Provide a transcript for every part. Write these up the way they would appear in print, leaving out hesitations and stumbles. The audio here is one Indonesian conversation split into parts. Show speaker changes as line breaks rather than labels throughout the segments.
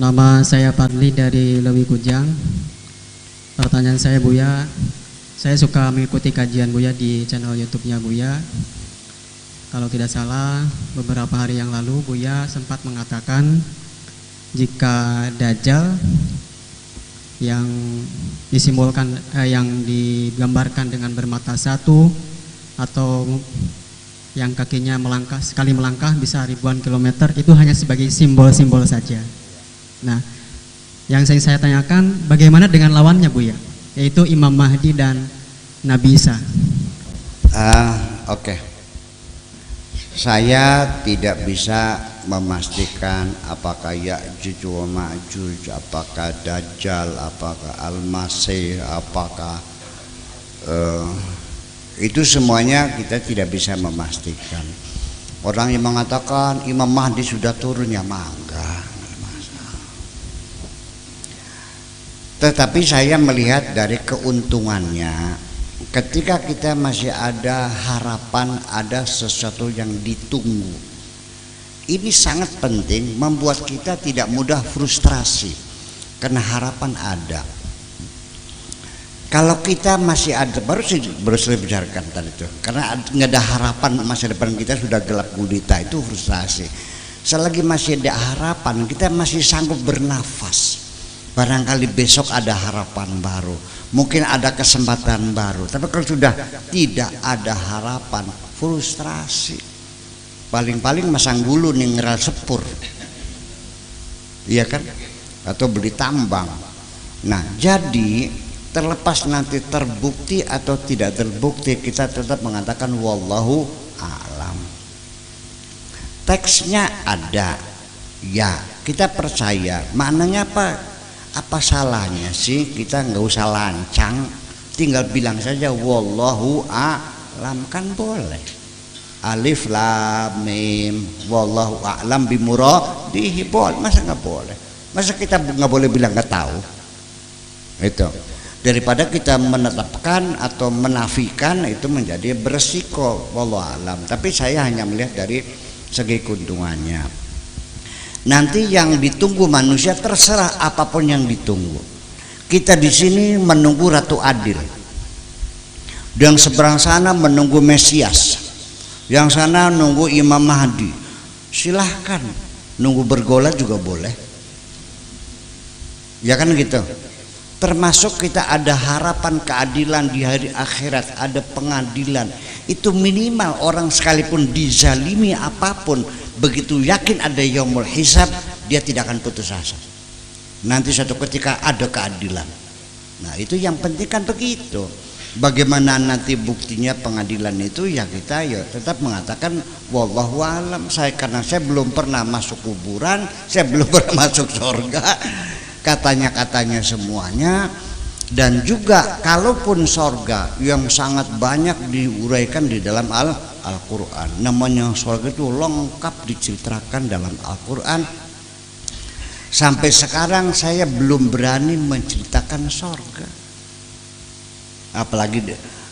Nama saya Padli dari Lewi Kujang. Pertanyaan saya Buya, saya suka mengikuti kajian Buya di channel YouTube-nya Buya. Kalau tidak salah, beberapa hari yang lalu Buya sempat mengatakan jika Dajjal yang disimbolkan yang digambarkan dengan bermata satu atau yang kakinya melangkah, sekali melangkah bisa ribuan kilometer, itu hanya sebagai simbol-simbol saja. Nah, yang saya tanyakan bagaimana dengan lawannya Buya, yaitu Imam Mahdi dan Nabi Isa.
Oke. Saya tidak bisa memastikan apakah Ya'juj wa Ma'juj, apakah Dajjal, apakah Al-Masih, apakah itu semuanya kita tidak bisa memastikan. Orang yang mengatakan Imam Mahdi sudah turun, ya mangga. Tetapi saya melihat dari keuntungannya, ketika kita masih ada harapan, ada sesuatu yang ditunggu. Ini sangat penting, membuat kita tidak mudah frustrasi karena harapan ada. Kalau kita masih ada, baru saya bicarakan tadi itu, karena nggak ada harapan, masa depan kita sudah gelap gulita, itu frustrasi. Selagi masih ada harapan, kita masih sanggup bernafas. Barangkali besok ada harapan baru, mungkin ada kesempatan baru. Tapi kalau sudah tidak ada harapan, frustrasi. Paling-paling masang gulu nih ngeral sepur, iya kan? Atau beli tambang. Nah, jadi terlepas nanti terbukti atau tidak terbukti, kita tetap mengatakan wallahu a'lam. Teksnya ada, ya kita percaya. Maknanya apa? Apa salahnya sih kita nggak usah lancang, tinggal bilang saja wallahu a'lam, kan boleh. Alif lam mim wallahu a'lam bimuradihi, boleh. Masa nggak boleh? Masa kita nggak boleh bilang nggak tahu? Itu daripada kita menetapkan atau menafikan, itu menjadi beresiko, wallahu a'lam. Tapi saya hanya melihat dari segi keuntungannya. Nanti yang ditunggu manusia terserah apapun yang ditunggu. Kita di sini menunggu Ratu Adil, yang seberang sana menunggu Mesias, yang sana nunggu Imam Mahdi. Silahkan nunggu bergola juga boleh, ya kan gitu. Termasuk kita ada harapan keadilan di hari akhirat, ada pengadilan. Itu minimal orang sekalipun dizalimi apapun, begitu yakin ada yaumul hisab, dia tidak akan putus asa. Nanti suatu ketika ada keadilan. Nah, itu yang penting kan begitu. Bagaimana nanti buktinya pengadilan itu, ya kita ya tetap mengatakan wallahu alam. Karena saya belum pernah masuk kuburan, saya belum pernah masuk surga. Katanya semuanya. Dan juga kalaupun sorga yang sangat banyak diuraikan di dalam Al-Quran, namanya sorga itu lengkap diceritakan dalam Al-Quran. Sampai sekarang saya belum berani menceritakan sorga,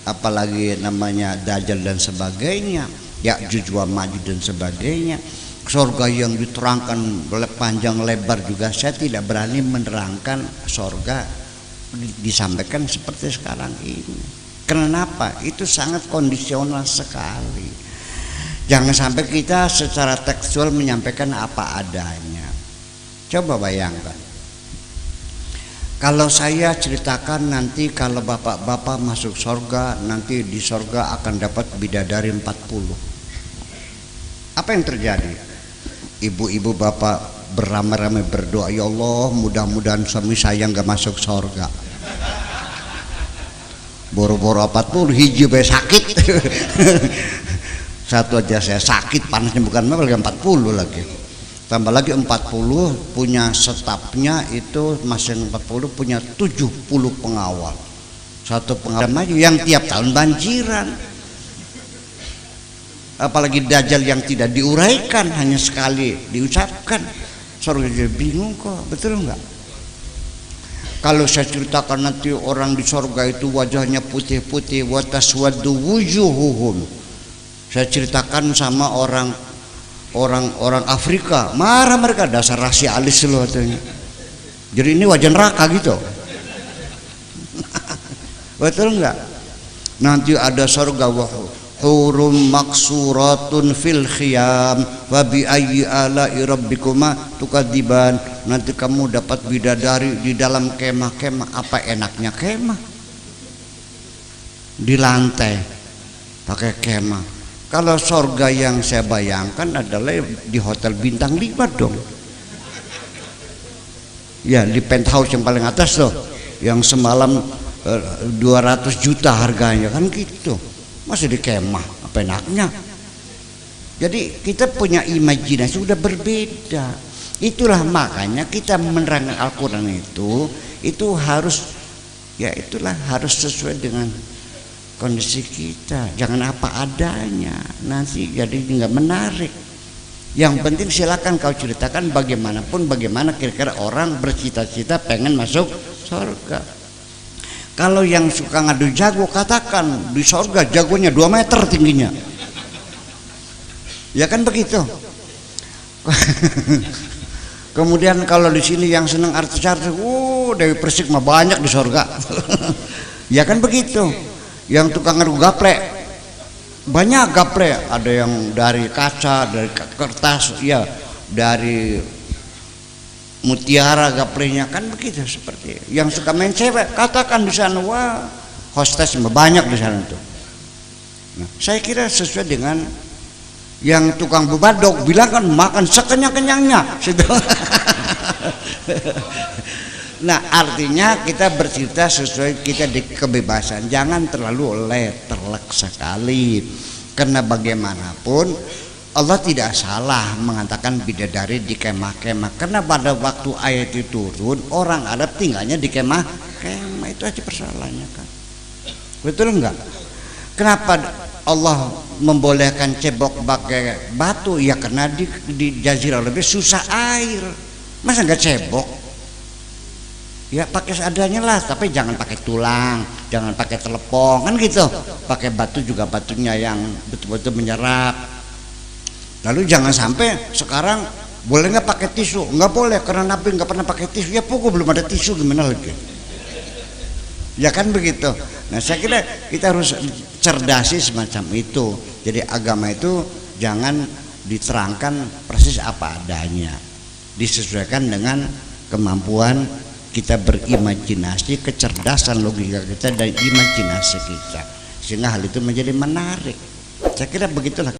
apalagi namanya Dajjal dan sebagainya, Ya'juj wa Ma'juj dan sebagainya. Sorga yang diterangkan panjang lebar juga saya tidak berani menerangkan sorga disampaikan seperti sekarang ini. Kenapa? Itu sangat kondisional sekali. Jangan sampai kita secara tekstual menyampaikan apa adanya. Coba bayangkan, kalau saya ceritakan nanti kalau bapak-bapak masuk sorga, nanti di sorga akan dapat bidadari 40. Apa yang terjadi? Ibu-ibu bapak beramai-ramai berdoa, ya Allah mudah-mudahan suami saya nggak masuk sorga. Boro-boro 40 hiji be sakit. Satu aja saya sakit, panasnya bukan main, 40 lagi. Tambah lagi 40 punya stafnya itu, masing 40 punya 70 pengawal. Satu pengawal maju yang tiap tahun banjiran. Apalagi Dajjal yang tidak diuraikan, hanya sekali diucapkan. Sorga jadi bingung kok, betul enggak? Kalau saya ceritakan nanti orang di sorga itu wajahnya putih-putih, wa taswaddu wujuhuhum. Saya ceritakan sama orang Afrika, marah mereka, dasar rasialis loh katanya. Jadi ini wajah neraka gitu. Betul enggak? Nanti ada surga hurum maksuratun fil khiyam wa bi ayyi ala'i rabbikuma tukadziban. Nanti kamu dapat bidadari di dalam kemah-kemah. Apa enaknya kemah? Di lantai pakai kemah. Kalau surga yang saya bayangkan adalah di hotel bintang 5 dong. Ya, di penthouse yang paling atas tuh, yang semalam 200 juta harganya kan gitu. Masih di kemah, apa enaknya? Jadi kita punya imajinasi udah berbeda. Itulah makanya kita menerangkan Al-Quran itu harus, ya itulah harus sesuai dengan kondisi kita. Jangan apa adanya, nanti jadi nggak menarik. Yang penting silakan kau ceritakan bagaimanapun, bagaimana kira-kira orang bercita-cita pengen masuk surga. Kalau yang suka ngadu jago, katakan di surga jagonya 2 meter tingginya. Ya kan begitu. Kemudian kalau di sini yang senang artis-artis, Dewi Persik mah banyak di surga. Ya kan begitu. Yang tukang ngadu gaplek banyak gaple, ada yang dari kaca, dari kertas, ya dari mutiara gaplenya kan begitu. Seperti yang suka main cewek, katakan di sana, wah hostess banyak di sana tuh. Nah, saya kira sesuai dengan yang tukang bubadok bilang kan makan sekenyang-kenyangnya. Nah artinya kita bercerita sesuai kita di kebebasan, jangan terlalu letterlek sekali, karena bagaimanapun Allah tidak salah mengatakan bidadari di kemah-kemah, karena pada waktu ayat itu turun orang Arab tinggalnya di kemah-kemah, itu aja persoalannya kan. Betul enggak? Kenapa Allah membolehkan cebok pakai batu? Ya karena di Jazirah lebih susah air, masa enggak cebok? Ya pakai seadanya lah, tapi jangan pakai tulang, jangan pakai telepong kan gitu. Pakai batu juga batunya yang betul-betul menyerap. Lalu jangan sampai sekarang boleh nggak pakai tisu? Nggak boleh, karena Nabi nggak pernah pakai tisu. Ya pokok belum ada tisu, gimana lagi? Ya kan begitu. Nah saya kira kita harus cerdasi semacam itu. Jadi agama itu jangan diterangkan persis apa adanya, disesuaikan dengan kemampuan kita berimajinasi, kecerdasan logika kita dan imajinasi kita, sehingga hal itu menjadi menarik. Saya kira begitulah.